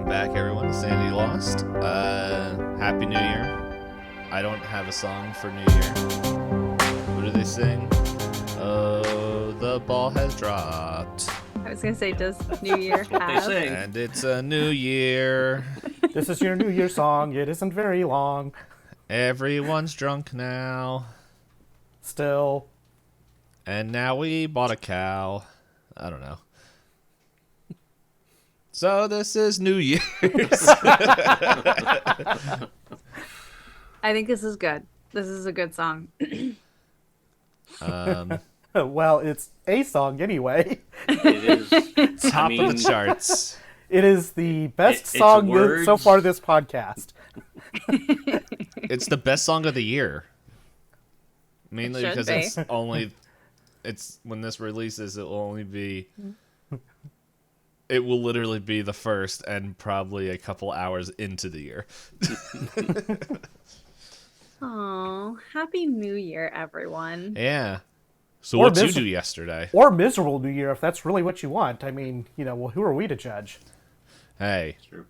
back, everyone. Sanity Lost. Happy New Year. I don't have a song for New Year. What do they sing? Oh, the ball has dropped. I was going to say, does New Year What they have? sing. And it's a new year. This is your New Year song. It isn't very long. Everyone's drunk now. Still. And now we bought a cow. I don't know. So this is New Year's. I think this is good. This is a good song. Well, it's a song anyway. It is Top of the charts. It is the best It's song words. so far this podcast. It's the best song of the year. Mainly It should because be. it's when this releases, it will only be, it will literally be the first and probably a couple hours into the year. Oh, Happy New Year, everyone. Yeah. So Or what'd you mis- do yesterday? Or miserable New Year, if that's really what you want. I mean, well, who are we to judge? Hey, true.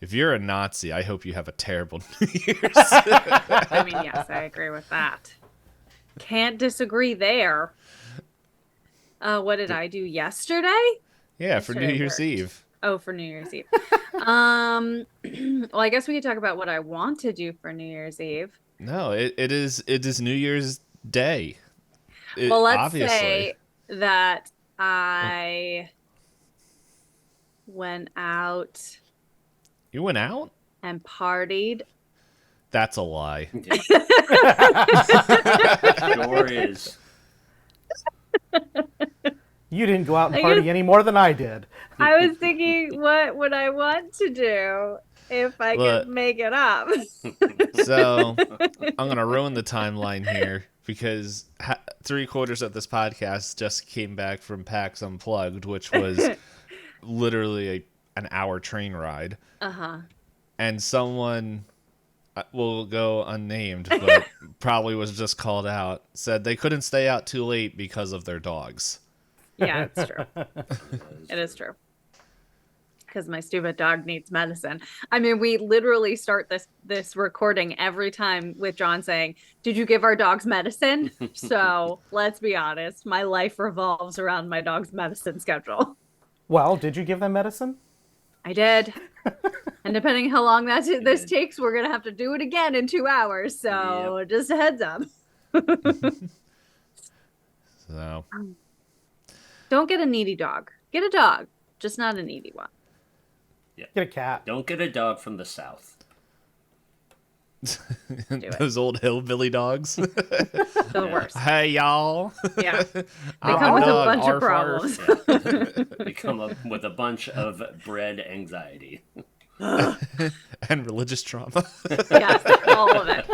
if you're a Nazi, I hope you have a terrible New Year's. I mean, yes, I agree with that. Can't disagree there. What did I do yesterday? Yeah, for New Yesterday Year's worked. Eve. Oh, for New Year's Eve. Well, I guess we could talk about what I want to do for New Year's Eve. No, it is New Year's Day. Well, let's obviously. say that I went out You went out? and partied. That's a lie. Sure is. You didn't go out and I party guess- any more than I did. I was thinking, what would I want to do if I Look. could make it up? So I'm gonna ruin the timeline here because 3/4 of this podcast just came back from PAX Unplugged, which was literally an hour train ride, and someone will go unnamed, but probably was just called out, said they couldn't stay out too late because of their dogs. Yeah, it's true. It is true. Because my stupid dog needs medicine. I mean, we literally start this recording every time with John saying, "Did you give our dogs medicine?" So let's be honest, my life revolves around my dog's medicine schedule. Well, did you give them medicine? I did. And depending how long this did. takes, we're going to have to do it again in 2 hours. So just a heads up. So Don't get a needy dog. Get a dog, just not a needy one. Get a cat. Don't get a dog from the south. it. those old hillbilly dogs. The worst. Hey y'all. Yeah. They I'm come with a dog, bunch of arf, arf. problems. They come up with a bunch of bread anxiety. And religious trauma. Yes, all of it.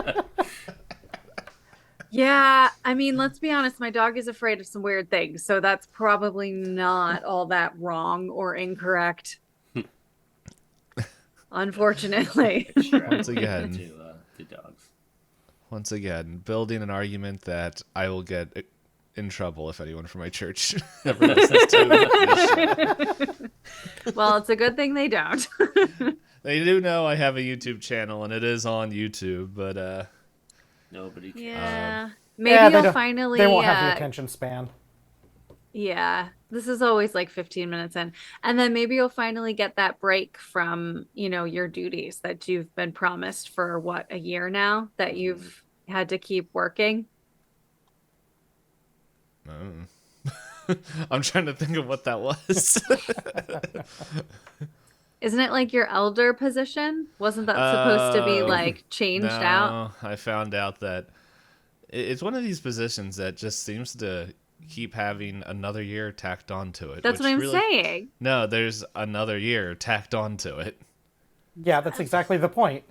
Yeah, I mean, let's be honest, my dog is afraid of some weird things, so that's probably not all that wrong or incorrect. Unfortunately. Once again. To dogs. Once again, building an argument that I will get in trouble if anyone from my church ever listens to this. Well, it's a good thing they don't. They do know I have a YouTube channel and it is on YouTube, but Nobody cares. Yeah. Maybe Yeah, you'll finally They won't have the attention span. Yeah, this is always like 15 minutes in. And then maybe you'll finally get that break from, your duties that you've been promised for a year now that you've had to keep working. I'm trying to think of what that was. Isn't it like your elder position? Wasn't that supposed to be like changed out? No, I found out that it's one of these positions that just seems to keep having another year tacked onto it. That's which what I'm really- saying. No, there's another year tacked onto it. Yeah, that's exactly the point.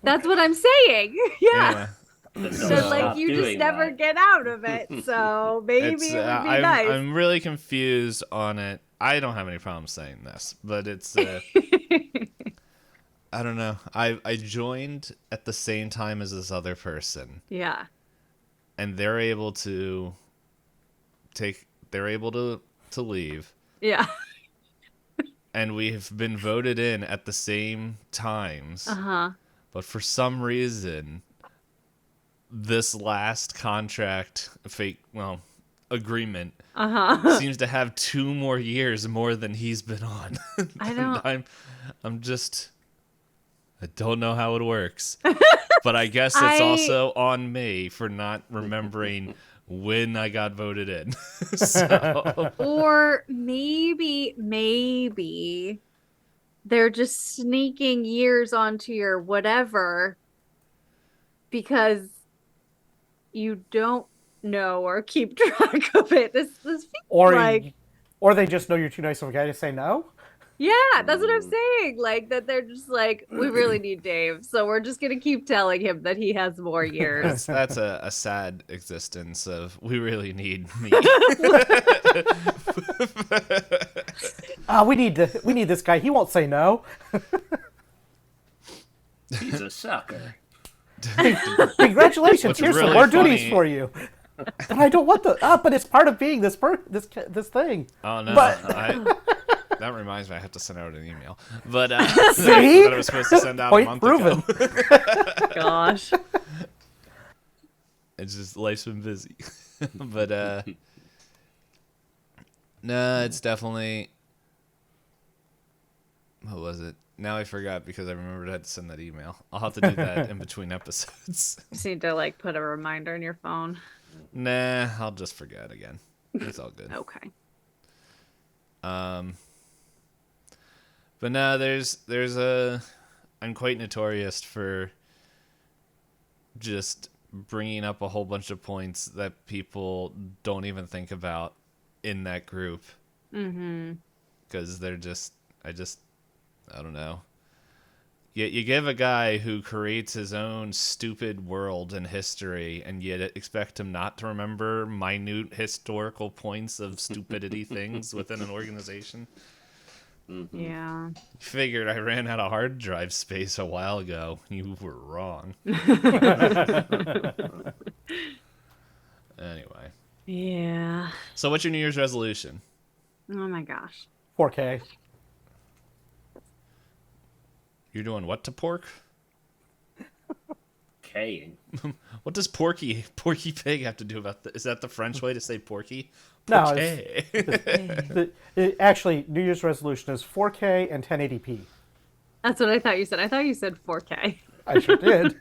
That's what I'm saying. Yeah. But So don't like stop you just doing never that. get out of it. So maybe it would be nice. I'm really confused on it. I don't have any problem saying this, but it's I don't know. I joined at the same time as this other person, Yeah. and they're able to leave, Yeah. and we've been voted in at the same times. But for some reason, this last contract agreement seems to have 2 more years more than he's been on. I don't. I don't know how it works. But I guess it's also on me for not remembering when I got voted in. So. Or maybe they're just sneaking years onto your whatever because you don't know or keep track of it. This feels like, or they just know you're too nice of a guy to say no. yeah, that's what I'm saying. Like that they're just like, we really need Dave, so we're just gonna keep telling him that he has more years. That's a sad existence of we really need me. We need this guy. He won't say no. He's a sucker. Congratulations. What's Here's really some more funny- duties for you. But I don't want but it's part of being this thing. Oh no! But- That reminds me, I have to send out an email. But See? that I was supposed to send out a Point month proven. ago. Gosh. It's just life's been busy. But no, it's definitely. What was it? Now I forgot because I remembered I had to send that email. I'll have to do that in between episodes. Just need to like put a reminder in your phone. Nah, I'll just forget again. It's all good. Okay. But no, I'm quite notorious for just bringing up a whole bunch of points that people don't even think about in that group. Because I don't know. You give a guy who creates his own stupid world and history, and yet expect him not to remember minute historical points of stupidity things within an organization. Yeah. Figured I ran out of hard drive space a while ago. You were wrong. Anyway. Yeah. So what's your New Year's resolution? Oh my gosh. 4K. You're doing what to pork? K. What does Porky Pig have to do about that? Is that the French way to say Porky? No, Porky. Actually, New Year's resolution is 4K and 1080p. That's what I thought you said. I thought you said 4K. I sure did.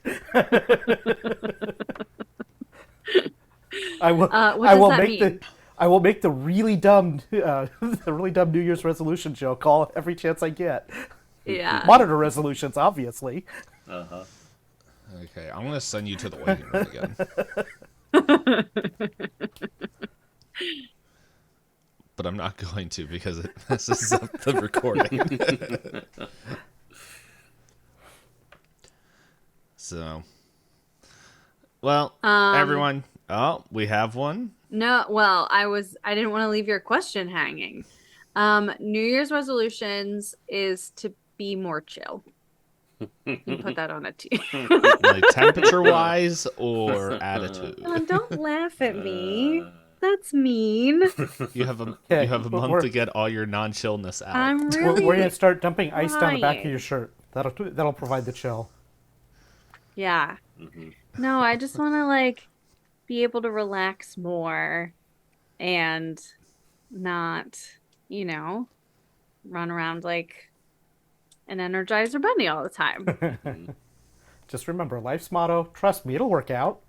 I will. What I does will that make mean? I will make the really dumb, New Year's resolution joke call every chance I get. Yeah. Monitor resolutions, obviously. Uh-huh. Okay, I'm gonna send you to the waiting room again. But I'm not going to because it messes up the recording. So, well, everyone. Oh, we have one. No, well, I didn't want to leave your question hanging. New Year's resolutions is to be more chill. You can put that on a T. Like temperature-wise or attitude. Don't laugh at me. That's mean. You have a Okay, you have a but month we're- to get all your non-chillness out. I'm We're really gonna start dumping ice down the back of trying. your shirt. That'll provide the chill. Yeah. No, I just want to like be able to relax more and not, run around like an Energizer Bunny all the time. Just remember, life's motto: trust me, it'll work out.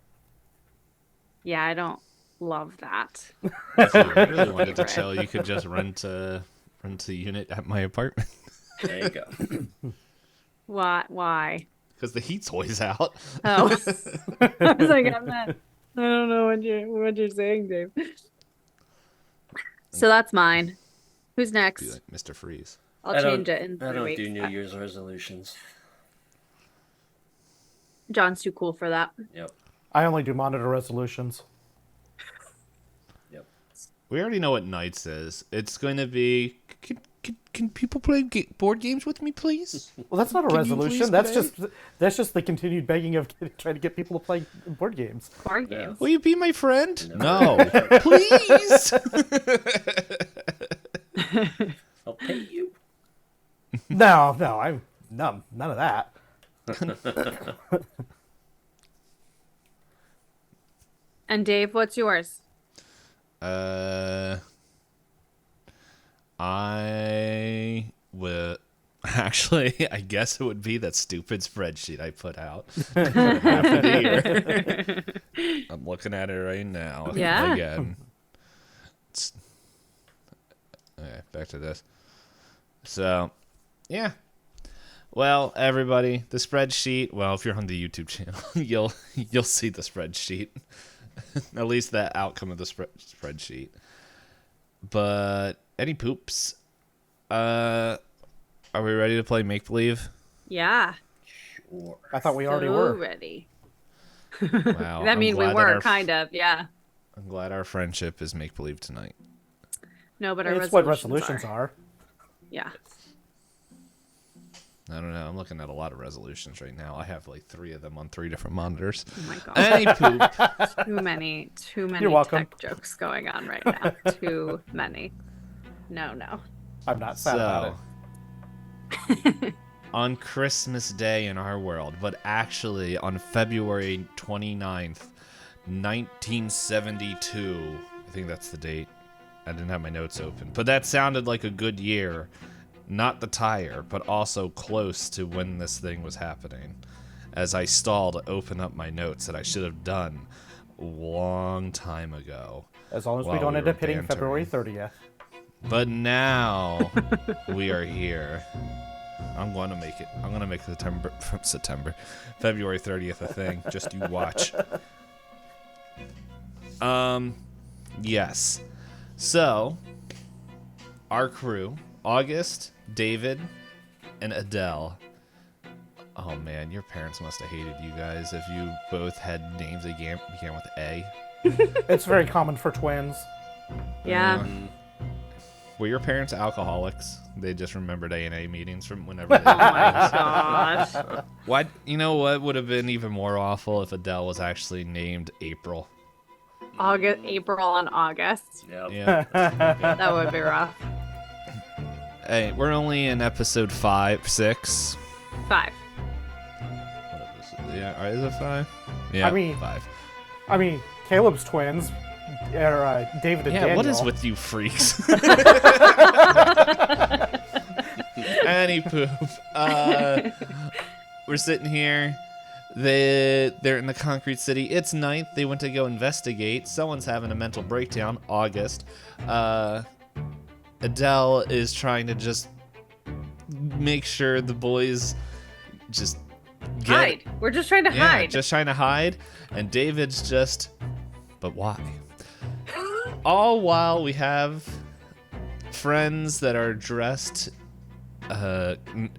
Yeah, I don't love that. If you really wanted to chill, you could just rent a unit at my apartment. There you go. Why? Because the heat's always out. Oh. I was like, I don't know what you're saying, Dave. So that's mine. Who's Be next? like Mr. Freeze. I'll change it in I 3 don't weeks. do New Year's resolutions. John's too cool for that. Yep. I only do monitor resolutions. Yep. We already know what Nights is. It's going to be. Can people play board games with me, please? Well, that's not a Can you resolution. please That's just the continued begging of trying to get people to play board games. Board Yeah. games. Will you be my friend? No. Please. I'll pay you. No, I'm none of that. And Dave, what's yours? I will. Actually, I guess it would be that stupid spreadsheet I put out for half of the year. I'm looking at it right now. Yeah. Again. Okay, back to this. So, yeah. Well, everybody, the spreadsheet. Well, if you're on the YouTube channel, you'll see the spreadsheet. At least the outcome of the spreadsheet. But any poops? Are we ready to play make believe? Yeah. Sure. I thought we already So were. ready. Wow. I mean, we were kind of, yeah. I'm glad our friendship is make believe tonight. No, but our It's resolutions what resolutions are. Yeah. I don't know. I'm looking at a lot of resolutions right now. I have like 3 of them on 3 different monitors. Oh my god. Any poop? Too many You're welcome. tech jokes going on right now. Too many. No. I'm not sad about it. On Christmas Day in our world, but actually on February 29th, 1972. I think that's the date. I didn't have my notes open. But that sounded like a good year. Not the tire, but also close to when this thing was happening. As I stall to open up my notes that I should have done a long time ago. As long as we while don't we end were up hitting bantering. February 30th. But now we are here. I'm going to make it. I'm going to make February 30th a thing. Just you watch. Yes. So, our crew, August, David, and Adele. Oh man, your parents must have hated you guys if you both had names that began with A. It's very common for twins. Yeah. Were your parents alcoholics? They just remembered A&A meetings from whenever they Oh my gosh. Why? You know what would have been even more awful if Adele was actually named April. April and August. Yep. Yeah. That would be rough. Hey, we're only in episode 5, 6. 5. What is this? Yeah, is it 5? Yeah, I mean- 5. I mean, Caleb's twins, David and Yeah, Daniel. what is with you freaks? Any poop. We're sitting here. They're in the concrete city. It's night. They went to go investigate. Someone's having a mental breakdown. August. Adele is trying to just make sure the boys just get Hide. We're just trying to hide. just trying to hide. And David's just, but why? All while we have friends that are dressed in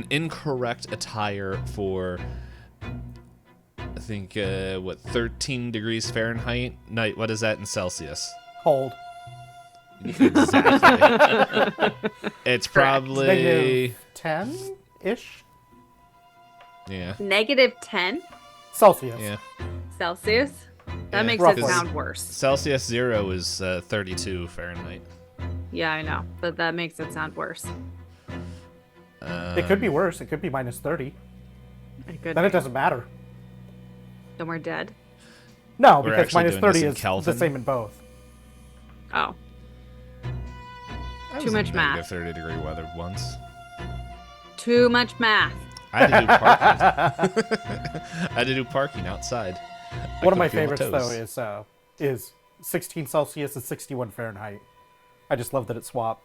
incorrect attire for, I think, 13 degrees Fahrenheit? Night, what is that in Celsius? Cold. Exactly. It's probably... -10-ish? Yeah. -10 Celsius. Yeah. Celsius. That Yeah. makes Roughly. it sound worse. Celsius 0 is 32 Fahrenheit. Yeah, I know, but that makes it sound worse. It could be worse. It could be -30. It could Then it be. doesn't matter. Then we're dead. No, We're because actually doing -30 this in is Kelvin? the same in both. Oh. I was Too in much math. negative 30 degree weather once. Too much math. I had to do parking. I had to do parking outside. I One of my couldn't feel my favorites though toes. is 16 Celsius and 61 Fahrenheit. I just love that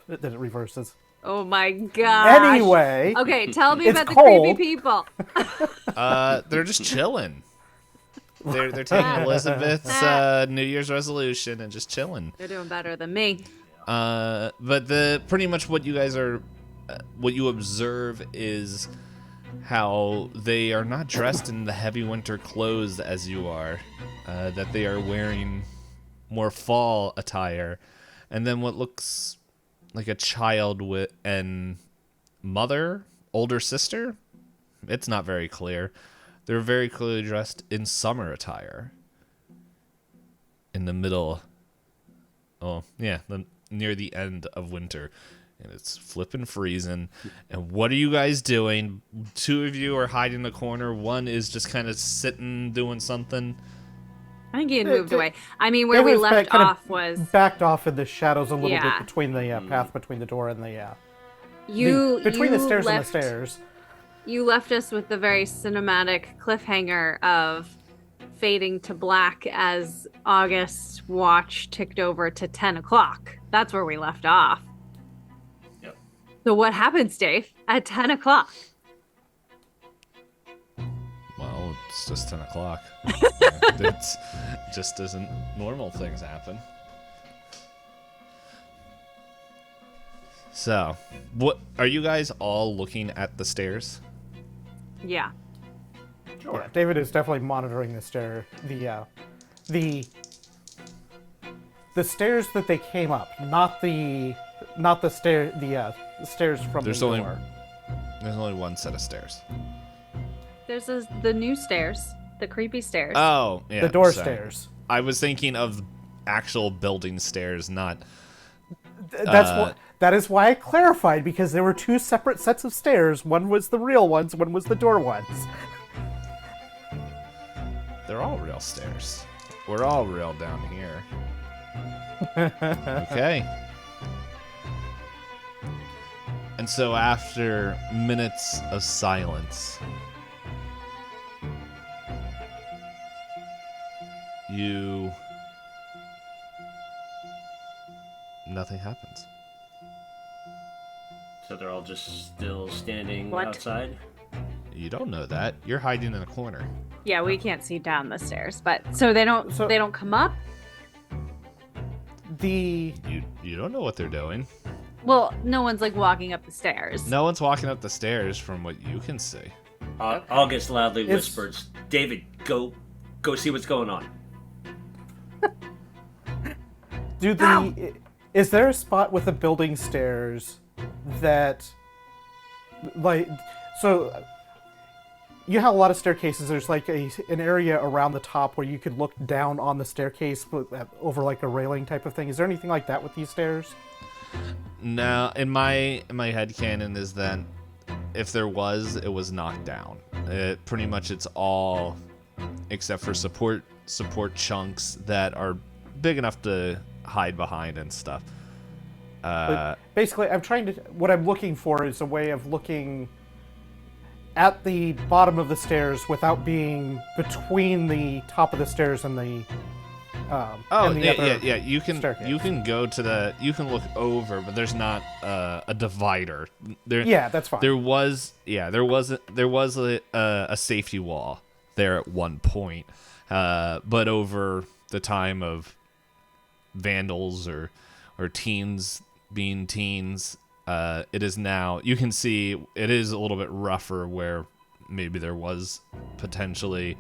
that it reverses. Oh my gosh. Anyway, Okay, tell me It's about the cold. creepy people. They're just chilling. They're taking Elizabeth's New Year's resolution and just chilling. They're doing better than me. But pretty much what you guys are, what you observe is how they are not dressed in the heavy winter clothes as you are. That they are wearing more fall attire, and then what looks like a child and mother, older sister. It's not very clear. They're very clearly dressed in summer attire. In the middle. Oh, yeah, near the end of winter and it's flipping freezing. And what are you guys doing? Two of you are hiding in the corner. One is just kind of sitting, doing something. I think he had moved away. I mean, where we David's left kind of off was backed off in the shadows a little Yeah. bit between the path between the door and the you between the stairs left, and the stairs. You left us with the very cinematic cliffhanger of fading to black as August's watch ticked over to 10 o'clock. That's where we left off. Yep. So what happens, Dave, at 10 o'clock? Well, it's just 10 o'clock. It's just doesn't normal things happen. So, what are you guys all looking at the stairs? Yeah. Sure. Yeah, David is definitely monitoring the stairs that they came up, not the stairs from There's the only door. there's only one set of stairs. There's the new stairs, the creepy stairs. Oh, yeah. The door sorry. stairs. I was thinking of actual building stairs, not. That is why I clarified, because there were two separate sets of stairs. One was the real ones, one was the door ones. They're all real stairs. We're all real down here. Okay. And so after minutes of silence, nothing happens. So they're all just still standing What? outside? You don't know that. You're hiding in a corner. Yeah, we can't see down the stairs, but so they don't come up. The You don't know what they're doing. Well, no one's like walking up the stairs. No one's walking up the stairs from what you can see. August loudly It's- whispers, David, go see what's going on. is there a spot with the building stairs that, like, so you have a lot of staircases. There's like an area around the top where you could look down on the staircase over like a railing type of thing. Is there anything like that with these stairs? No, in my headcanon is that if there was, it was knocked down. Pretty much it's all except for support chunks that are big enough to hide behind and stuff. But basically, what I'm looking for is a way of looking at the bottom of the stairs without being between the top of the stairs and the and the other yeah. You can staircase. you can look over, but there's not a divider. Yeah, that's fine. There was a safety wall there at one point, but over the time of vandals or teens being teens, it is now, you can see it is a little bit rougher where maybe there was potentially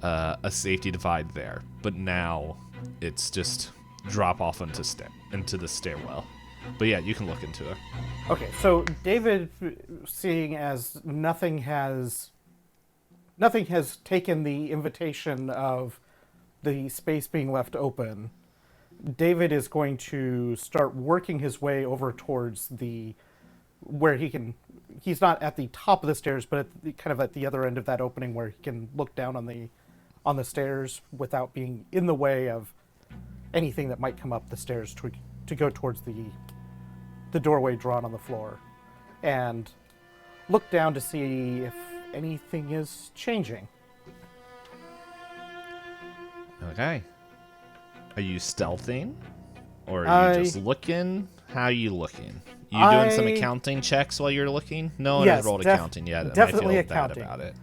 a safety divide there, but now it's just drop off into the stairwell. But yeah, you can look into it. Okay, so David, seeing as nothing has taken the invitation of the space being left open, David is going to start working his way over towards where he's not at the top of the stairs, but kind of at the other end of that opening where he can look down on the stairs without being in the way of anything that might come up the stairs to go towards the doorway drawn on the floor, and look down to see if anything is changing. Okay. Are you stealthing? Or are you just looking? How are you looking? You doing some accounting checks while you're looking? No one has rolled accounting yet. And definitely I feel accounting. bad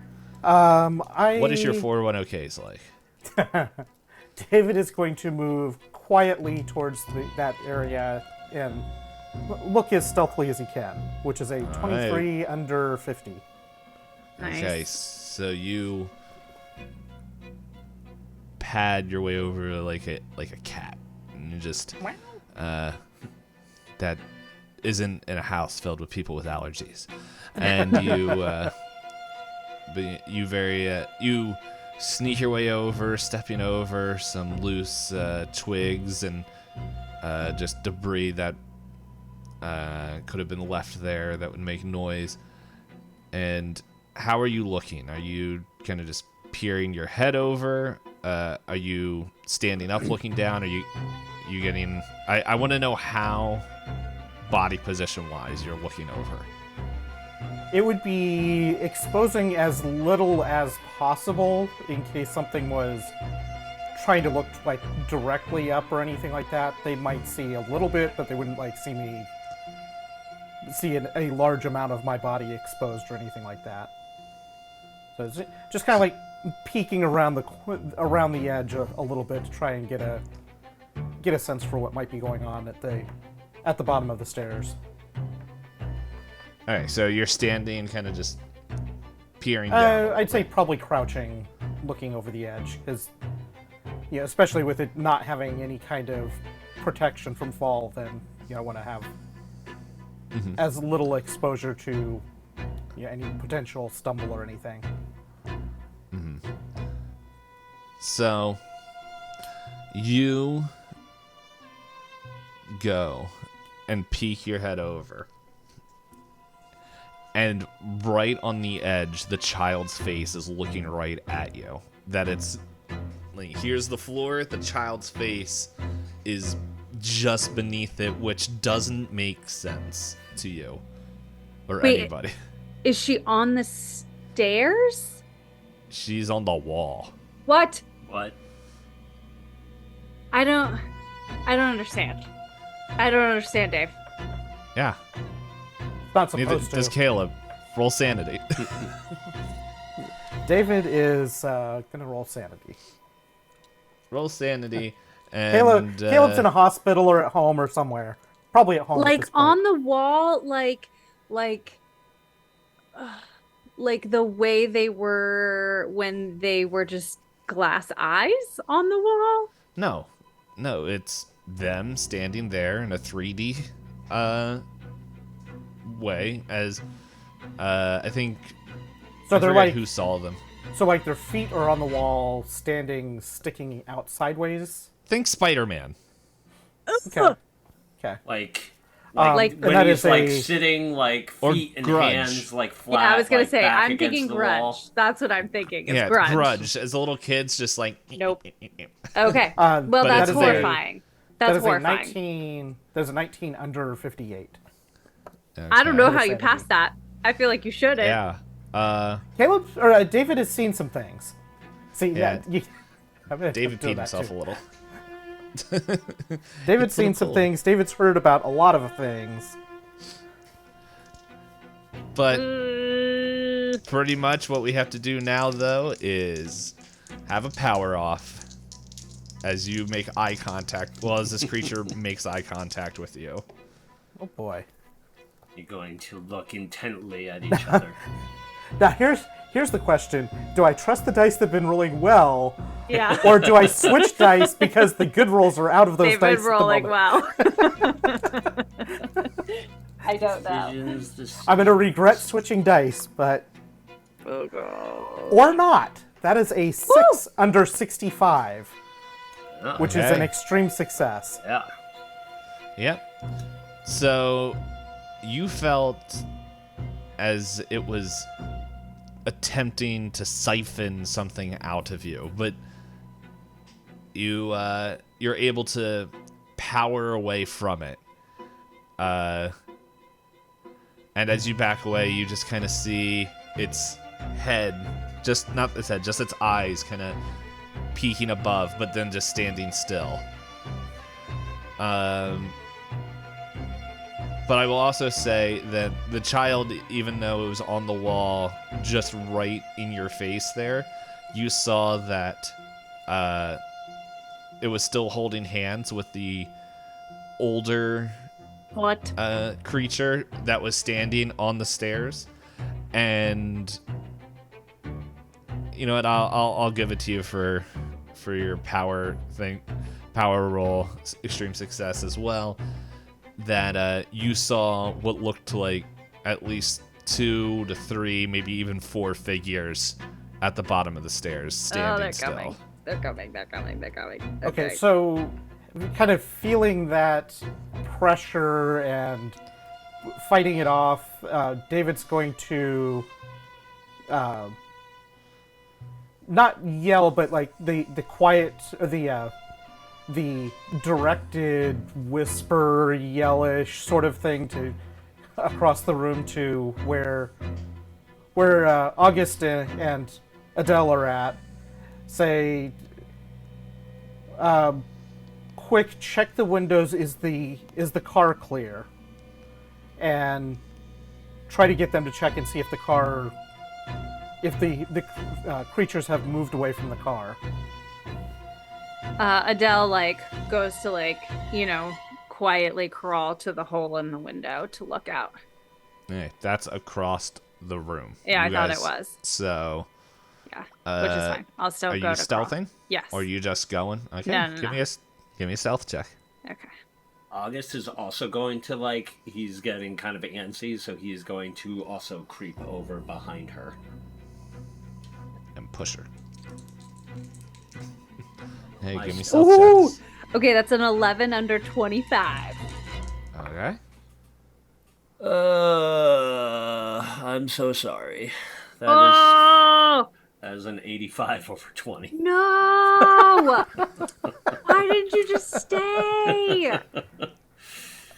about it. What is your 401ks like? David is going to move quietly towards that area and look as stealthily as he can, which is a 23 under 50. Nice. Okay, so you pad your way over like a cat, and you just that isn't in a house filled with people with allergies, and you sneak your way over, stepping over some loose twigs and just debris that could have been left there that would make noise. And how are you looking? Are you kind of just peering your head over? Are you standing up looking down? Are you getting... I want to know how, body position-wise, you're looking over. It would be exposing as little as possible in case something was trying to look like directly up or anything like that. They might see a little bit, but they wouldn't like see a large amount of my body exposed or anything like that. So it's just kind of like peeking around the edge a little bit to try and get a sense for what might be going on at the bottom of the stairs. All right, so you're standing, kind of just peering down. I'd say probably crouching, looking over the edge, because especially with it not having any kind of protection from fall, then I want to have as little exposure to any potential stumble or anything. So you go and peek your head over. And right on the edge, the child's face is looking right at you. That it's like, here's the floor, the child's face is just beneath it, which doesn't make sense to you or anybody. Is she on the stairs? She's on the wall. What? What? I don't understand. I don't understand, Dave. Yeah. Not Neither supposed to. does Caleb. Roll sanity. David is gonna roll sanity. Roll sanity. And, Caleb's in a hospital or at home or somewhere. Probably at home. at Like this point. on the wall, like the way they were when they were just glass eyes on the wall. No, it's them standing there in a 3D way, as I think. So I they're forget like who saw them. So like their feet are on the wall, sticking out sideways. Think Spider-Man. Okay. Like Like- when and that he's is like a- sitting like Or feet and Grudge. hands like flat. Yeah, I was gonna like, say back I'm against thinking the Grudge. wall. That's what I'm thinking. It's Yeah, Grudge. As a little kid's just like. Nope. Okay. But Well, that's that is a- horrifying. That's That is horrifying. a 19. There's a 19 under 58. I don't know Okay. how you Sanity. passed that. I feel like you shouldn't. Yeah. Caleb or David has seen some things. See, Yeah. peed David peed himself a little. David's It's seen a little some cold. things. David's heard about a lot of things. But Mm, pretty much what we have to do now, though, is have a power off as you make eye contact. Well, as this creature makes eye contact with you. Oh boy. You're going to look intently at each other. Now here's the question: do I trust the dice that've been rolling well, yeah. or do I switch dice because the good rolls are out of those They've dice? been rolling at the moment? well. I don't know. Visions, the I'm gonna regret switching dice, but Oh god. or not. That is a 6 under 65, Oh, which is Okay. an extreme success. yeah. Yep. So you felt as it was attempting to siphon something out of you, but you're able to power away from it. And as you back away, you just kind of see its head, just not its head, just its eyes kind of peeking above, but then just standing still. But I will also say that the child, even though it was on the wall, just right in your face there, you saw that it was still holding hands with the older What? creature that was standing on the stairs. And you know what? I'll give it to you for your power roll, extreme success as well. That you saw what looked like at least 2 to 3, maybe even 4 figures at the bottom of the stairs standing they're still. coming. They're coming. They're coming. They're coming. Okay, so kind of feeling that pressure and fighting it off. David's going to not yell, but like the quiet, the directed whisper, yellish sort of thing to across the room to where August and Adele are at. Say, quick, check the windows. Is the car clear? And try to get them to check and see if the car, if the creatures have moved away from the car. Adele like goes to like, you know, quietly crawl to the hole in the window to look out. Hey, that's across the room. Yeah, You I thought guys- it was. So, Yeah, which is fine. I'll still are go you to crawl. stealthing? Yes. Or are you just going? Okay, No, give me a stealth check. Okay. August is also going to, like, he's getting kind of antsy, so he's going to also creep over behind her. And push her. Hey, Nice. give me stealth Ooh! checks. Okay, that's an 11 under 25. Okay. I'm so sorry. Oh That is an 85 over 20. no! Why didn't you just stay?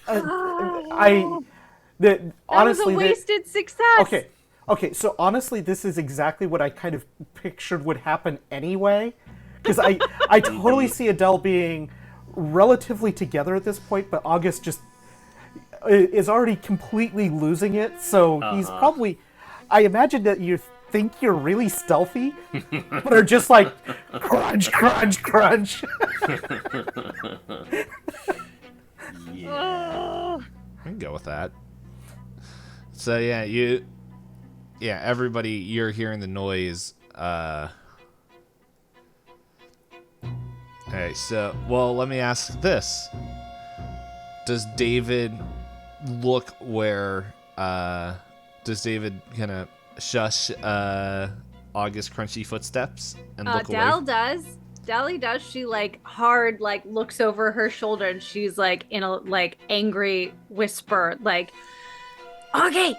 Honestly, That was a wasted success. Okay. So honestly, this is exactly what I kind of pictured would happen anyway, because I totally see Adele being relatively together at this point, but August just is already completely losing it. So he's probably. I imagine that you think you're really stealthy, but are just like crunch, crunch, crunch. Yeah. I can go with that. So yeah, everybody, you're hearing the noise. Hey, so let me ask this: does David look where? Does David kind of shush August crunchy footsteps and look Dell away? does. Dally does. She like hard like looks over her shoulder and she's like in a like angry whisper like, "Okay,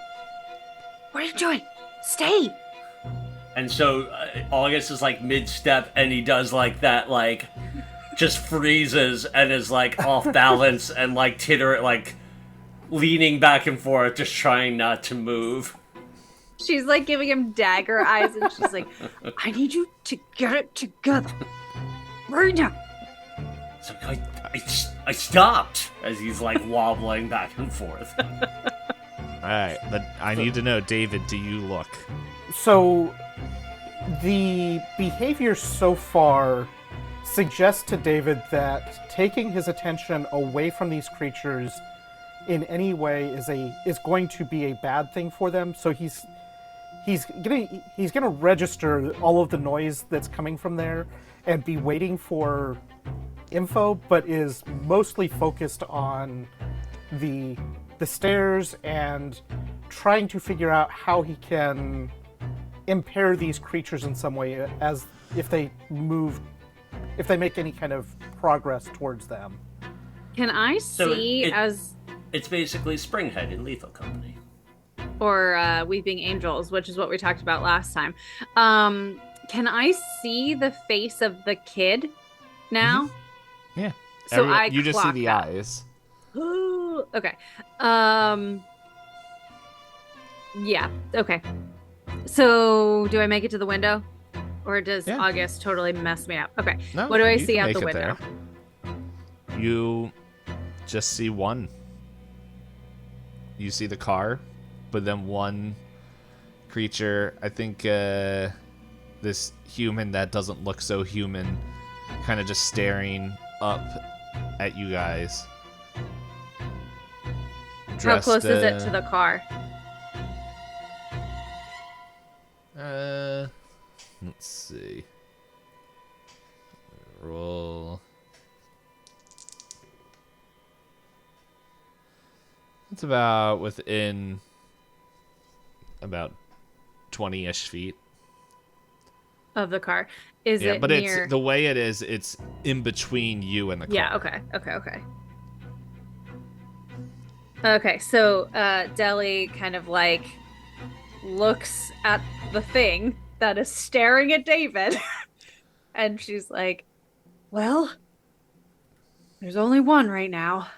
what are you doing? Stay." And so August is like mid-step, and he does like that, like just freezes and is like off balance and like like leaning back and forth, just trying not to move. She's like giving him dagger eyes and she's like, "I need you to get it together right now." So I stopped as he's like wobbling back and forth. All right, but I need to know, David, do you look? So the behavior so far suggests to David that taking his attention away from these creatures in any way is going to be a bad thing for them. So he's gonna register all of the noise that's coming from there and be waiting for info, but is mostly focused on the stairs and trying to figure out how he can impair these creatures in some way as if they make any kind of progress towards them. Can I So see it's basically Springhead in Lethal Company. or Weeping Angels, which is what we talked about last time. Can I see the face of the kid now? Yeah. So You just see clock the that. eyes. Okay. Yeah. Okay. So, do I make it to the window, or does Yeah. August totally mess me up? Okay. No, What do I you see can out make the it window? there. You just see one. You see the car, but then one creature. I think this human that doesn't look so human, kind of just staring up at you guys. How close is it to the car? Let's see. Roll. It's about within about 20-ish feet. Of the car? Is Yeah, it but near? it's the way it is. It's in between you and the car. Yeah. Okay. Okay. Okay. Okay, so Deli kind of like looks at the thing that is staring at David, and she's like, "Well, there's only one right now.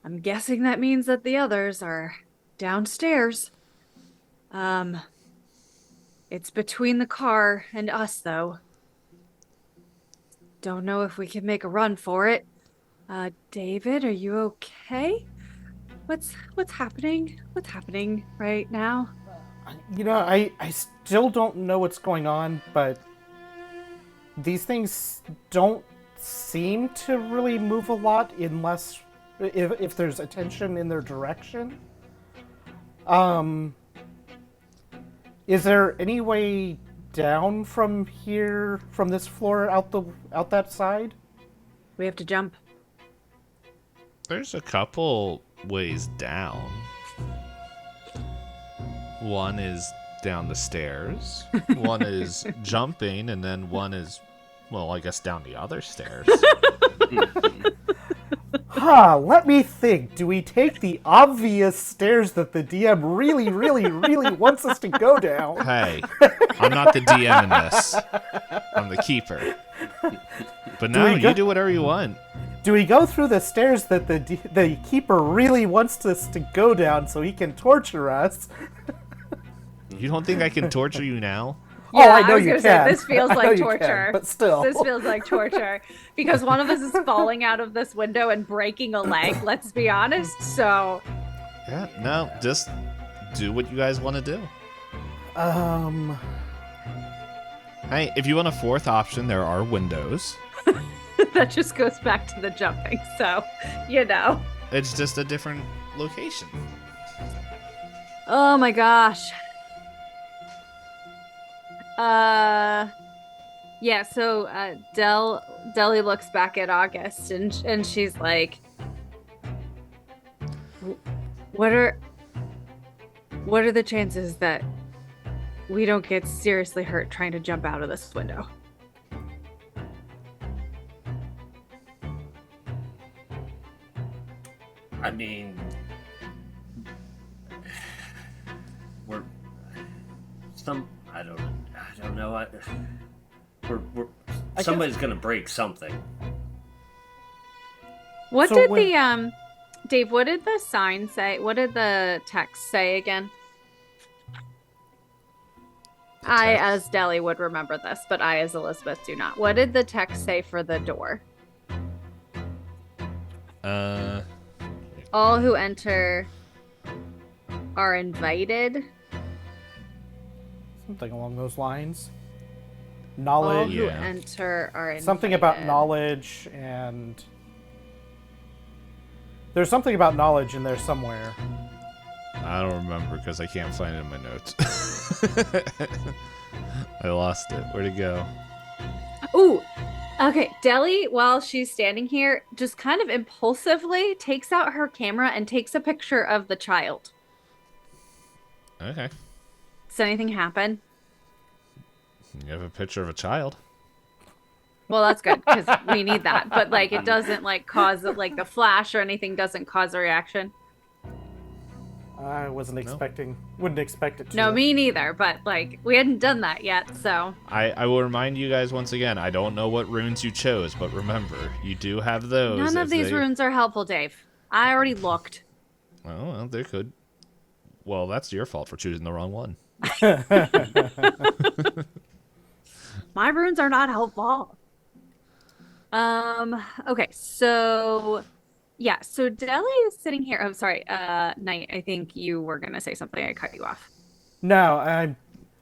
I'm guessing that means that the others are downstairs. Um, it's between the car and us, though. Don't know if we can make a run for it. David, are you okay? What's happening? What's happening right now?" I still don't know what's going on, but these things don't seem to really move a lot unless if there's attention in their direction. Is there any way down from here, from this floor, out that side? We have to jump. There's a couple ways down. One is down the stairs, one is jumping, and then one is, well, I guess down the other stairs. Let me think. Do we take the obvious stairs that the DM really, really, really wants us to go down? Hey, I'm not the DM in this. I'm the keeper. But no, you do whatever you want. Do we go through the stairs that the keeper really wants us to go down so he can torture us? You don't think I can torture you now? Yeah, I know you can. Say, this feels like torture. But still. This feels like torture. Because one of us is falling out of this window and breaking a leg, let's be honest. So. Yeah, no, just do what you guys want to do. Hey, if you want a fourth option, there are windows. That just goes back to the jumping, so, you know. It's just a different location. Oh my gosh. Yeah, so Deli looks back at August and she's like, what are the chances that we don't get seriously hurt trying to jump out of this window? I mean, I don't know. Somebody's gonna break something. What did the Dave? What did the sign say? What did the text say again? I, as Deli, would remember this, but I, as Elizabeth, do not. What did the text say for the door? All who enter are invited. Something along those lines. Knowledge. All who enter are invited. Something about knowledge, and there's something about knowledge in there somewhere. I don't remember because I can't find it in my notes. I lost it. Where'd it go? Ooh. Okay, Deli, while she's standing here, just kind of impulsively takes out her camera and takes a picture of the child. Okay. Does anything happen? You have a picture of a child. Well, that's good, because we need that. But, like, it doesn't, like, cause, like, the flash or anything doesn't cause a reaction. I wouldn't expect it to. No, me neither, but, like, we hadn't done that yet, so. I will remind you guys once again, I don't know what runes you chose, but remember, you do have those. None of these runes are helpful, Dave. I already looked. Oh, well, they could. Well, that's your fault for choosing the wrong one. My runes are not helpful. Okay, so yeah, so Deli is sitting here. I'm sorry, Nite, I think you were gonna say something. I cut you off. No, I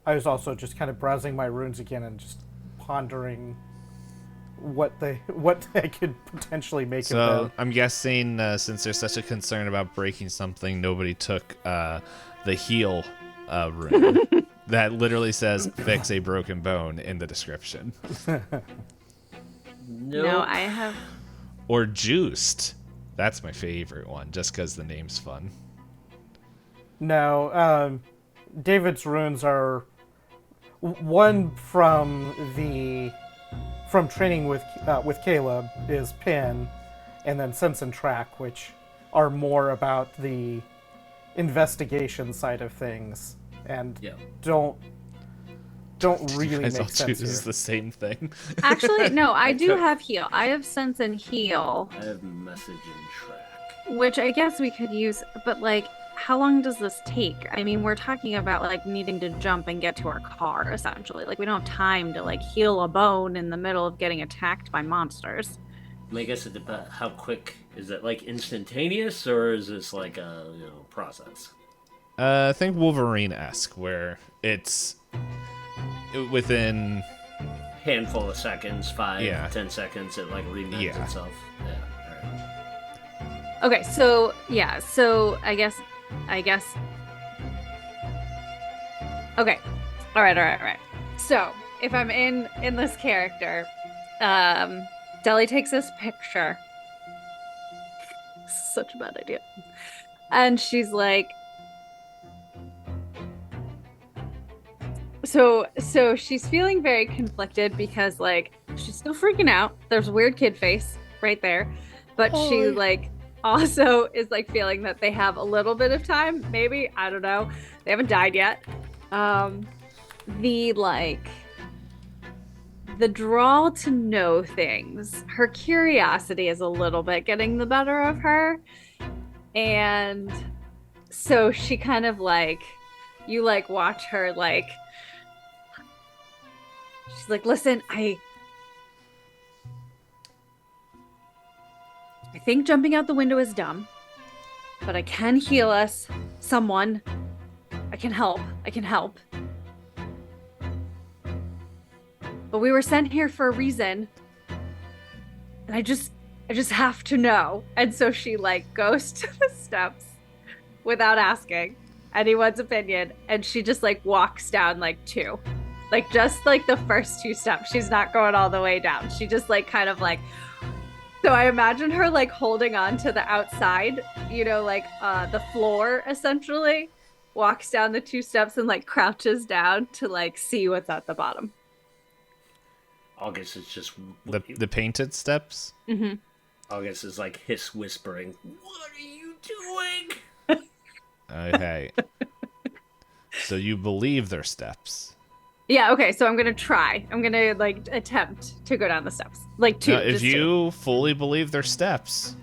was also just kind of browsing my runes again and just pondering what I could potentially make of them. So I'm guessing since there's such a concern about breaking something, nobody took the heal rune that literally says "fix a broken bone" in the description. No, I have. Or juiced. That's my favorite one, just because the name's fun. No, David's runes are one from training with Caleb is pin, and then sense and track, which are more about the investigation side of things and Yeah. don't really You guys all make sense choose here. the same thing. Actually, no, I do could- have heal. I have sense and heal, I have message and track. which I guess we could use, but like, how long does this take? I mean, we're talking about like needing to jump and get to our car, essentially. Like, we don't have time to like heal a bone in the middle of getting attacked by monsters. I mean, I guess it depends. How quick is it? Like instantaneous, or is this like a process? I think Wolverine-esque, where it's within. Handful of seconds, 5, Yeah. 10 seconds, it like remends Yeah. itself. Yeah. All right. Okay, so yeah, so I guess. Okay, all right. So if I'm in this character, Deli takes this picture. Such a bad idea. And she's like, so she's feeling very conflicted because like she's still freaking out. There's a weird kid face right there, but she like also is like feeling that they have a little bit of time, maybe, I don't know. They haven't died yet. The draw to know things, her curiosity is a little bit getting the better of her. And so she kind of like, you like watch her like, she's like, listen, I think jumping out the window is dumb, but I can heal us. Someone. I can help. But we were sent here for a reason. And I just have to know. And so she like goes to the steps without asking anyone's opinion. And she just like walks down like 2. Like just like the first 2 steps. She's not going all the way down. She just like kind of like, so I imagine her like holding on to the outside, like the floor essentially, walks down the 2 steps and like crouches down to like see what's at the bottom. August is just The painted steps? Mm-hmm. August is like hiss whispering. What are you doing? Okay. So you believe they're steps. Yeah, okay, so I'm gonna try. I'm gonna like attempt to go down the steps. Like 2. Now, if just you fully believe they're steps,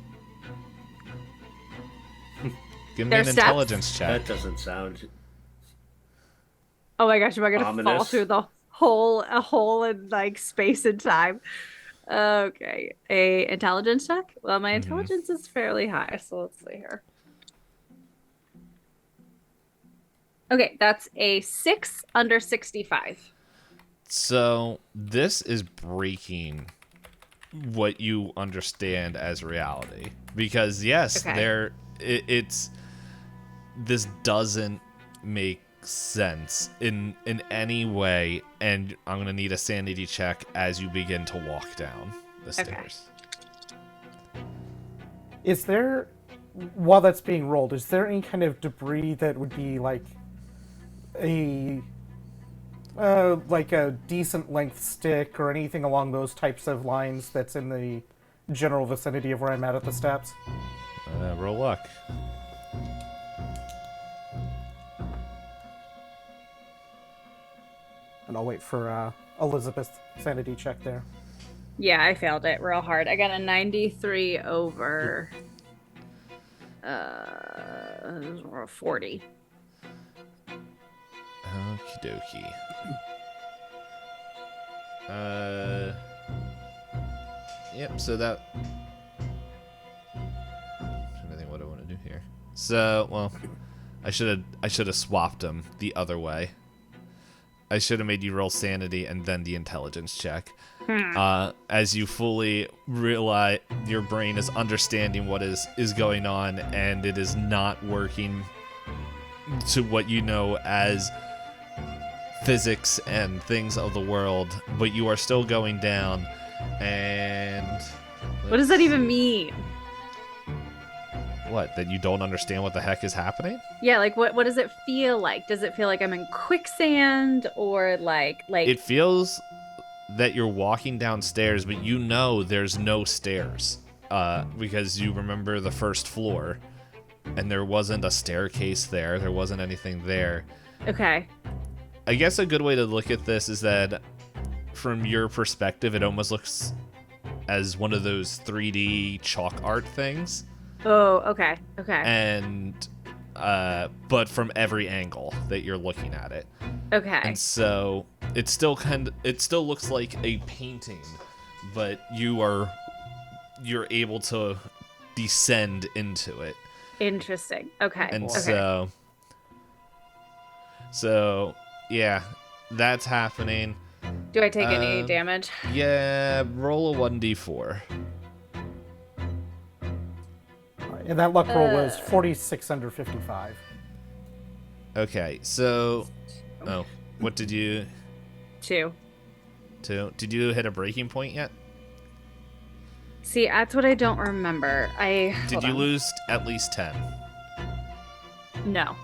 give me They're an steps? intelligence check. That doesn't sound. Oh my gosh, am I gonna fall Ominous. through a hole in like space and time? Okay, a intelligence check. Well, my intelligence is fairly high, so let's see here. Okay, that's a 6 under 65. So this is breaking what you understand as reality, because yes, Okay. it's this doesn't make sense in any way, and I'm gonna need a sanity check as you begin to walk down the stairs. Is there, while that's being rolled, is there any kind of debris that would be like a decent length stick or anything along those types of lines that's in the general vicinity of where I'm at the steps? Roll luck. And I'll wait for Elizabeth's sanity check there. Yeah, I failed it real hard. I got a 93 over 40. Okie dokie. Yep, so that... I'm trying to think what I want to do here. So, well, I should have swapped them the other way. I should have made you roll sanity and then the intelligence check. As you fully realize your brain is understanding what is going on, and it is not working to what you know as physics and things of the world, but you are still going down. And What does that even mean? What, that you don't understand what the heck is happening? Yeah, like what does it feel like? Does it feel like I'm in quicksand, or like It feels that you're walking downstairs, but you know there's no stairs. because you remember the first floor, and there wasn't a staircase there. There wasn't anything there. Okay. I guess a good way to look at this is that from your perspective, it almost looks as one of those 3D chalk art things. Oh, okay. Okay. And but from every angle that you're looking at it. Okay. And so it still looks like a painting, but you're able to descend into it. Interesting. Okay. And okay. so yeah, that's happening. Do I take any damage? Yeah, roll a 1d4. And that luck roll was 46 under 55. Okay, so what did you 2. Did you hit a breaking point yet? See, that's what I don't remember. Did you lose at least 10? No.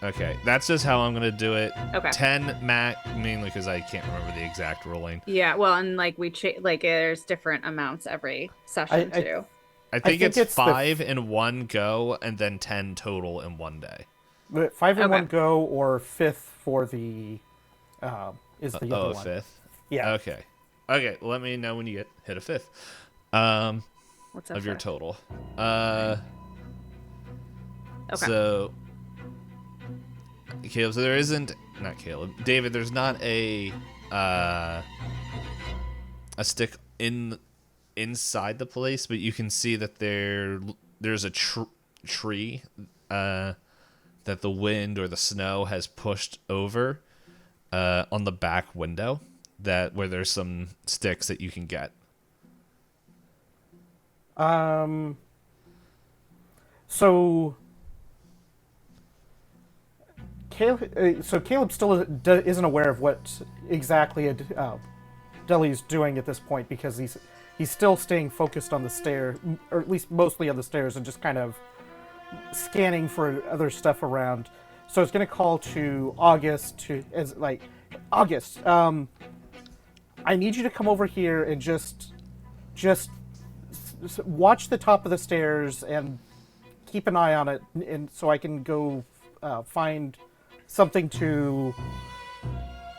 Okay, that's just how I'm gonna do it. Okay. 10 max, mainly because I can't remember the exact ruling. Yeah, well, and like there's different amounts every session too. I think it's 5 in one go, and then 10 total in one day. 5 in one go, or 5th for the is the other one. 5th. Yeah. Okay. Let me know when you hit a 5th. What's up of your for? total. Okay. So, Caleb, so there isn't, not Caleb, David, there's not a stick inside the place, but you can see that there's a tree that the wind or the snow has pushed over on the back window, where there's some sticks that you can get. So Caleb still isn't aware of what exactly Deli's doing at this point, because he's still staying focused on the stair, or at least mostly on the stairs, and just kind of scanning for other stuff around. So it's going to call to August August, I need you to come over here and just watch the top of the stairs and keep an eye on it, and so I can go find something so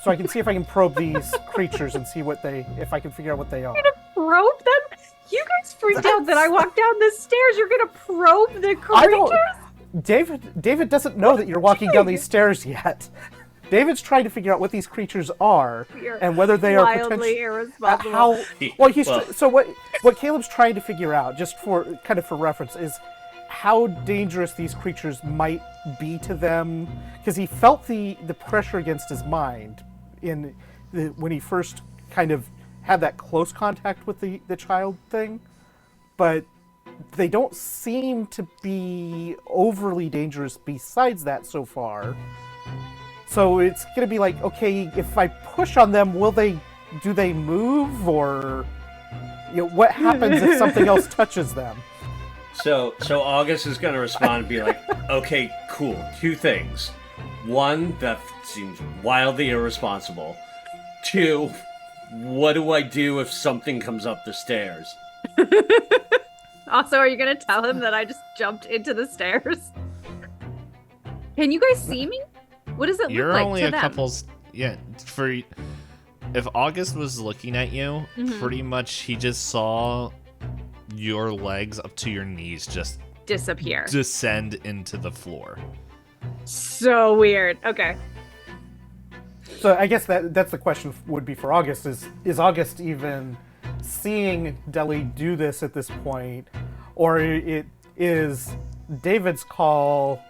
I can see if I can probe these creatures and see if I can figure out what they are. You're gonna probe them? You guys freaked out that I walked down the stairs. You're gonna probe the creatures? David doesn't know that you're walking down these stairs yet. David's trying to figure out what these creatures are and whether they are wildly irresponsible. What Caleb's trying to figure out, just for reference, is how dangerous these creatures might be to them, because he felt the pressure against his mind when he first kind of had that close contact with the child thing, but they don't seem to be overly dangerous besides that so far. So it's going to be like, okay, if I push on them, do they move, or what happens if something else touches them? So August is going to respond and be like, okay, cool. 2 things. 1, that seems wildly irresponsible. 2, what do I do if something comes up the stairs? Also, are you going to tell him that I just jumped into the stairs? Can you guys see me? What does it You're look like only to a them? couple. Yeah, if August was looking at you, pretty much he just saw your legs up to your knees just disappear, descend into the floor. So weird. Okay. So I guess that's the question would be for August: is August even seeing Deli do this at this point, or it is David's call?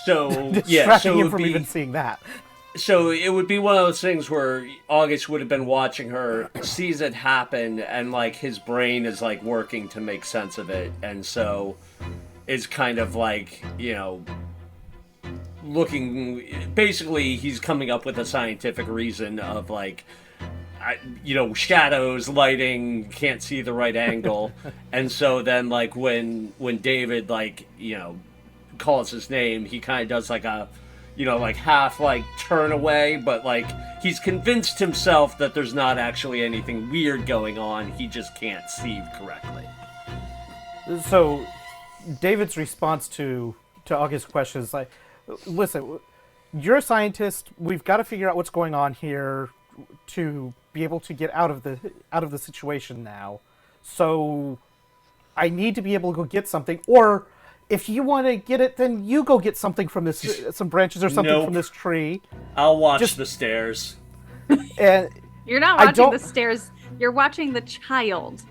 So distracting him from even seeing that. So it would be one of those things where August would have been watching her, sees it happen, and like his brain is like working to make sense of it, and so is kind of like, looking. Basically, he's coming up with a scientific reason of like, shadows, lighting, can't see the right angle, and so then like when David calls his name, he kind of does like a half turn away, but he's convinced himself that there's not actually anything weird going on. He just can't see correctly. So David's response to August's question is like, listen, you're a scientist. We've got to figure out what's going on here to be able to get out of the situation now. So I need to be able to go get something, or if you want to get it, then you go get something from this, some branches or something from this tree. I'll watch the stairs. And You're not watching the stairs. You're watching the child.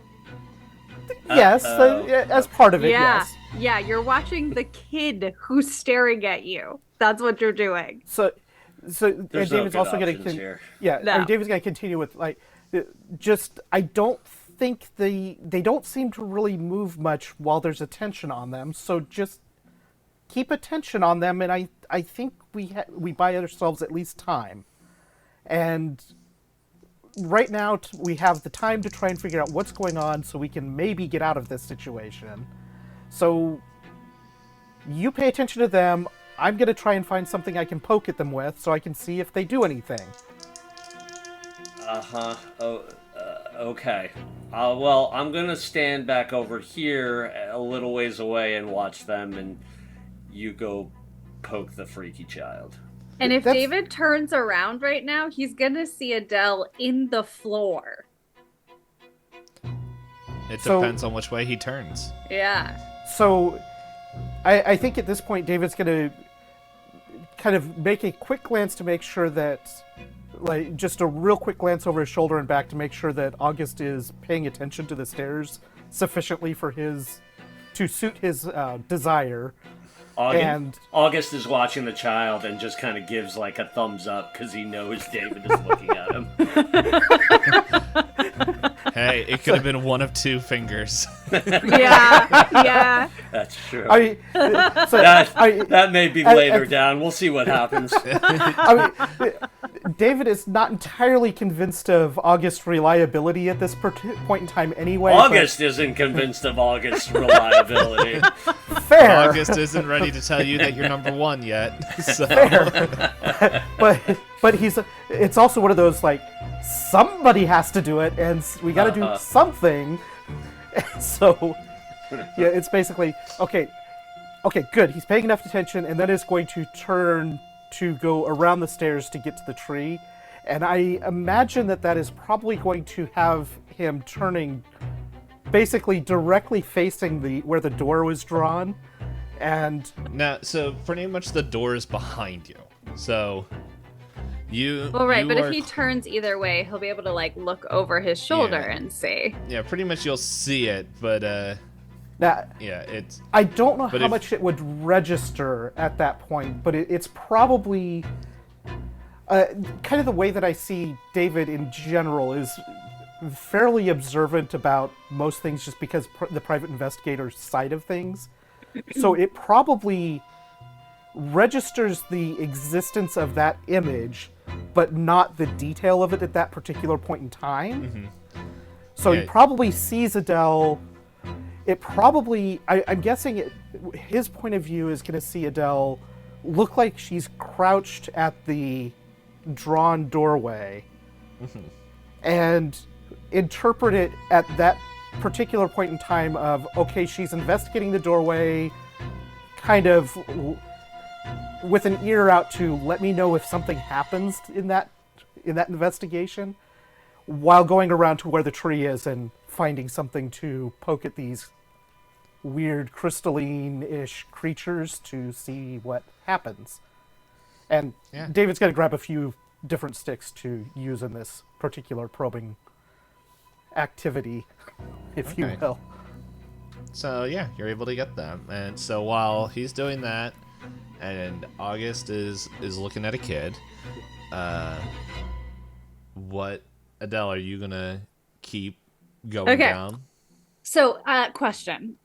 Yes, as part of it, yes. Yeah, you're watching the kid who's staring at you. That's what you're doing. So and David's also going to David's going to continue with like just I don't think they don't seem to really move much while there's attention on them. So just keep attention on them, and I think we buy ourselves at least time. And right now we have the time to try and figure out what's going on, so we can maybe get out of this situation. So you pay attention to them. I'm going to try and find something I can poke at them with so I can see if they do anything. Okay. Well, I'm going to stand back over here a little ways away and watch them, and you go poke the freaky child. And if David turns around right now, he's going to see Adele in the floor. It depends on which way he turns. Yeah. So I think at this point, David's going to kind of make a quick glance to make sure that, like, just a real quick glance over his shoulder and back to make sure that August is paying attention to the stairs sufficiently to suit his desire. August is watching the child and just kind of gives like a thumbs up because he knows David is looking at him. Hey, it could have been one of two fingers. Yeah. That's true. That may be later down. We'll see what happens. David is not entirely convinced of August's reliability at this point in time anyway. August isn't convinced of August's reliability. Fair. August isn't ready to tell you that you're number one yet. So. Fair. But it's also one of those, like, somebody has to do it, and we got to do something. So, yeah, it's basically, okay, good. He's paying enough attention, and then is going to turn to go around the stairs to get to the tree. And I imagine that is probably going to have him turning basically directly facing where the door was drawn. And now, so pretty much the door is behind you. So but if he turns either way, he'll be able to like look over his shoulder and see. Yeah, pretty much you'll see it, but I don't know how much it would register at that point, but it's probably kind of the way that I see David in general is fairly observant about most things just because the private investigator's side of things. So it probably registers the existence of that image, but not the detail of it at that particular point in time. Mm-hmm. So he probably sees Adele. I'm guessing his point of view is going to see Adele look like she's crouched at the drawn doorway, and interpret it at that particular point in time of, okay, she's investigating the doorway, kind of with an ear out to let me know if something happens in that investigation, while going around to where the tree is and finding something to poke at these weird crystalline-ish creatures to see what happens. And David's going to grab a few different sticks to use in this particular probing activity, if you will. So you're able to get them. And so while he's doing that, and August is looking at a kid, what, Adele, are you going to keep going down? So, question.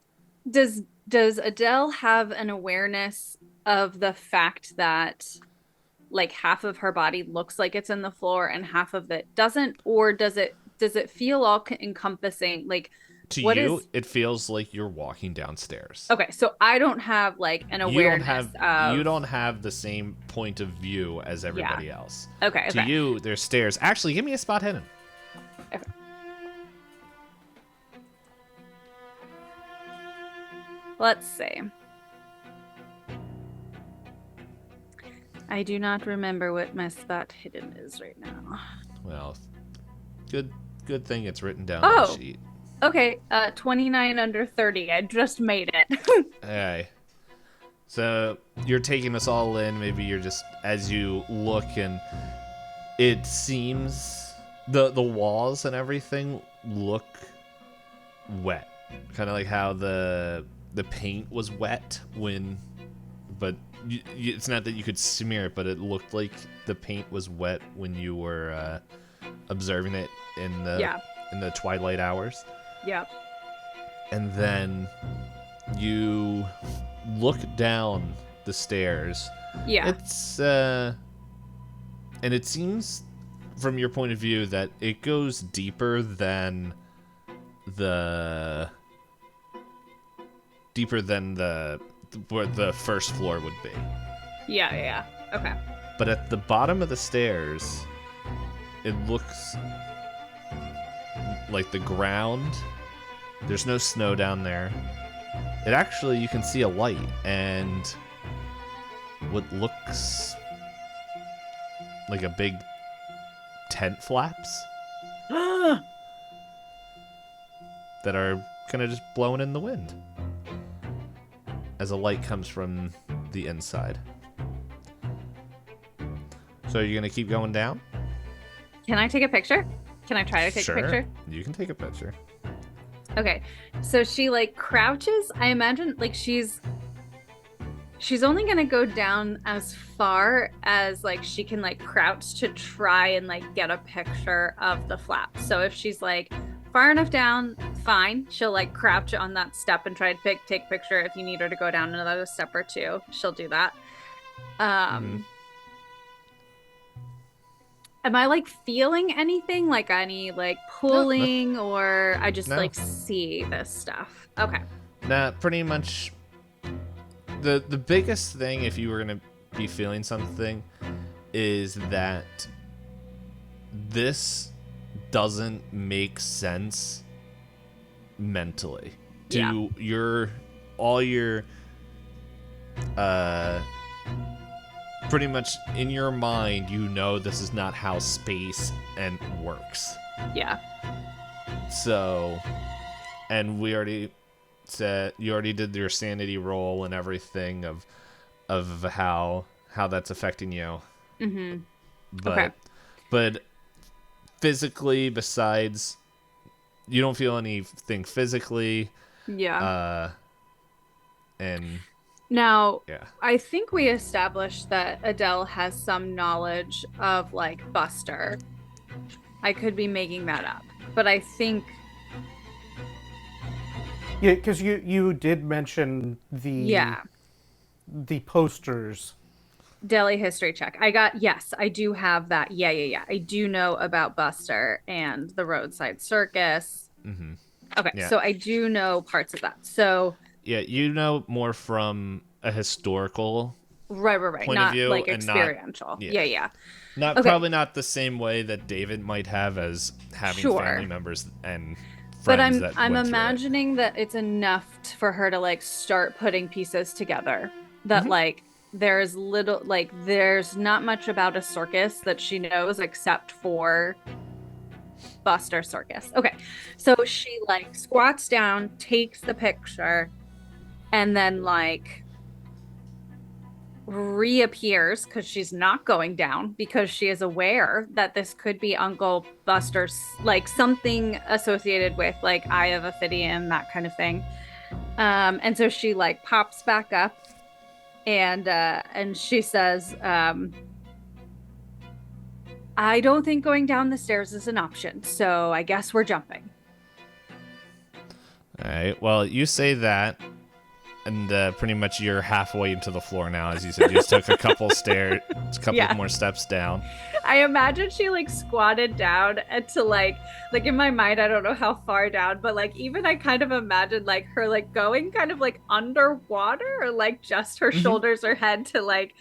Does Adele have an awareness of the fact that like half of her body looks like it's in the floor and half of it doesn't, or does it feel all encompassing? Like, to you, it feels like you're walking downstairs. Okay, so I don't have like an awareness you don't have the same point of view as everybody else. Okay. To you, there's stairs. Actually, give me a spot hidden. Okay. Let's see. I do not remember what my spot hidden is right now. Well, good thing it's written down Oh. on the sheet. Okay, 29 under 30. I just made it. Hey. So you're taking us all in. Maybe you're just, as you look, and it seems the walls and everything look wet. Kind of like how the paint was wet but it's not that you could smear it, but it looked like the paint was wet when you were observing it in the twilight hours. Yep. And then you look down the stairs. Yeah. It's and it seems from your point of view that it goes deeper than where the first floor would be. Yeah. Okay. But at the bottom of the stairs, it looks like the ground. There's no snow down there. It actually, you can see a light and what looks like a big tent flaps that are kind of just blowing in the wind as a light comes from the inside. So are you going to keep going down? Can I take a picture? Can I try to take Sure. a picture? You can take a picture. Okay. So she like crouches. I imagine like she's only going to go down as far as like she can like crouch to try and like get a picture of the flap. So if she's like far enough down, fine. She'll like crouch on that step and try to take a picture. If you need her to go down another step or two, she'll do that. Am I like feeling anything, like any like pulling, or I just like see this stuff? Okay. Nah, pretty much the biggest thing, if you were gonna be feeling something, is that this doesn't make sense mentally to your pretty much in your mind. You know this is not how space and works. Yeah. So, and we already said you already did your sanity roll and everything of how that's affecting you. Mm-hmm. But physically, besides, you don't feel anything physically. Yeah. And now, yeah. I think we established that Adele has some knowledge of like Buster. I could be making that up, but I think. Yeah, because you did mention the posters. Delhi history check. Yes, I do have that. Yeah. I do know about Buster and the roadside circus. Mm-hmm. Okay, Yeah. so I do know parts of that. So yeah, you know more from a historical right. point Not of view, like and experiential. Yeah. Not okay. Probably not the same way that David might have as having Sure. family members and friends. But that I'm went through imagining that it's enough for her to like start putting pieces together. That like there's not much about a circus that she knows except for Buster Circus. Okay. So she like squats down, takes the picture, and then like reappears because she's not going down because she is aware that this could be Uncle Buster's, like something associated with like Eye of Ophidian, that kind of thing. And so she like pops back up and she says, I don't think going down the stairs is an option, so I guess we're jumping. All right. Well, you say that, and pretty much you're halfway into the floor now. As you said, you just took a couple more steps down. I imagine she like squatted down and to like in my mind, I don't know how far down, but like even I kind of imagined like her like going kind of like underwater or like just her shoulders or head to like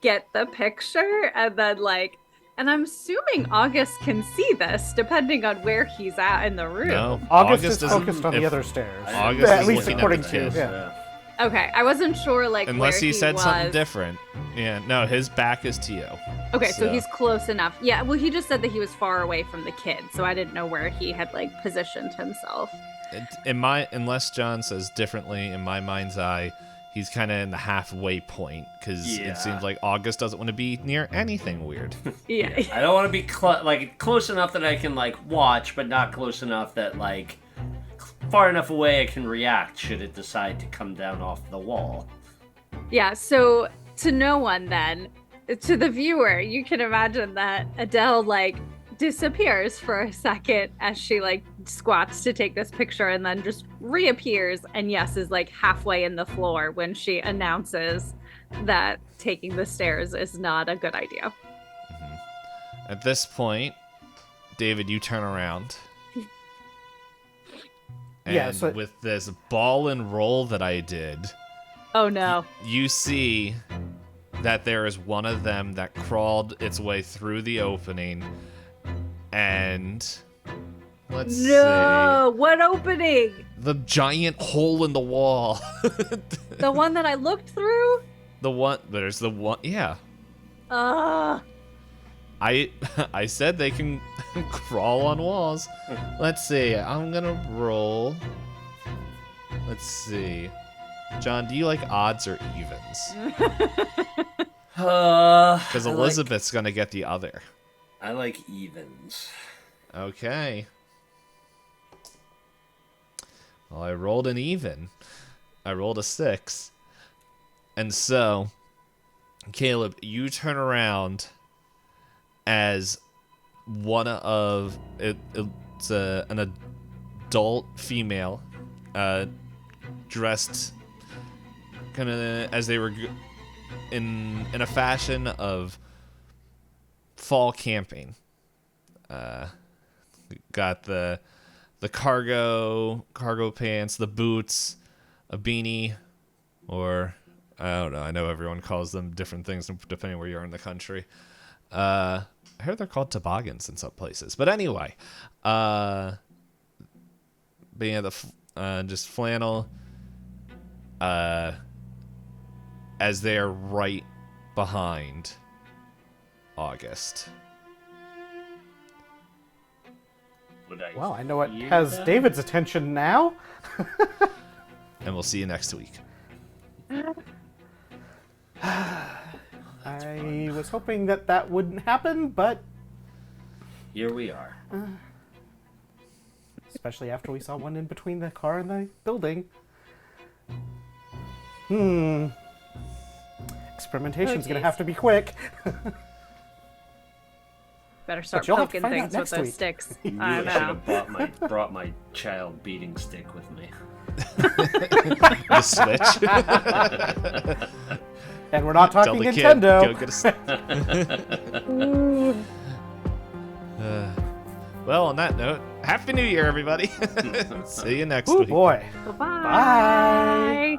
get the picture, and And I'm assuming August can see this, depending on where he's at in the room. No, August is isn't- focused on the if- other stairs. August at is least looking at according the to kid. yeah. Okay, I wasn't sure, like, Unless where he said was. something different. Yeah, no, his back is to you. Okay, so he's close enough. Yeah, well, he just said that he was far away from the kid, so I didn't know where he had, like, positioned himself. Unless John says differently, in my mind's eye, he's kind of in the halfway point because Yeah. it seems like August doesn't want to be near anything weird. Yeah. I don't want to be close enough that I can like watch, but not close enough that like far enough away I can react should it decide to come down off the wall. Yeah, so to no one then, to the viewer, you can imagine that Adele, like, disappears for a second as she, like, squats to take this picture and then just reappears and, yes, is, like, halfway in the floor when she announces that taking the stairs is not a good idea. At this point, David, you turn around. And Yeah, so- with this ball and roll that I did, Oh, no. you see that there is one of them that crawled its way through the opening, and let's No! What opening? see, the giant hole in the wall. The one that I looked through? There's the one, yeah. Ugh. I said they can crawl on walls. Let's see. I'm gonna roll. Let's see. John, do you like odds or evens? Because Elizabeth's gonna get the other. I like evens. Okay. Well, I rolled an even. I rolled a 6. And so, Caleb, you turn around as one of it's an adult female, dressed kind of as they were in a fashion of fall camping. Got the cargo pants, the boots, a beanie, or I don't know. I know everyone calls them different things depending where you are in the country. I heard they're called toboggans in some places. But anyway, but yeah, just flannel. As they are right behind August. Well, I know what has David's attention now. And we'll see you next week. I was hoping that wouldn't happen, but Here we are. especially after we saw one in between the car and the building. Experimentation's gonna geez. have to be quick. Better start you'll have to poking find out things with next those week. sticks. I knew I I should know. have brought my child beating stick with me. The Switch. And we're not Tell talking the kid, Nintendo. go get a well, on that note, Happy New Year, everybody. See you next Ooh week. boy. Bye-bye. Bye.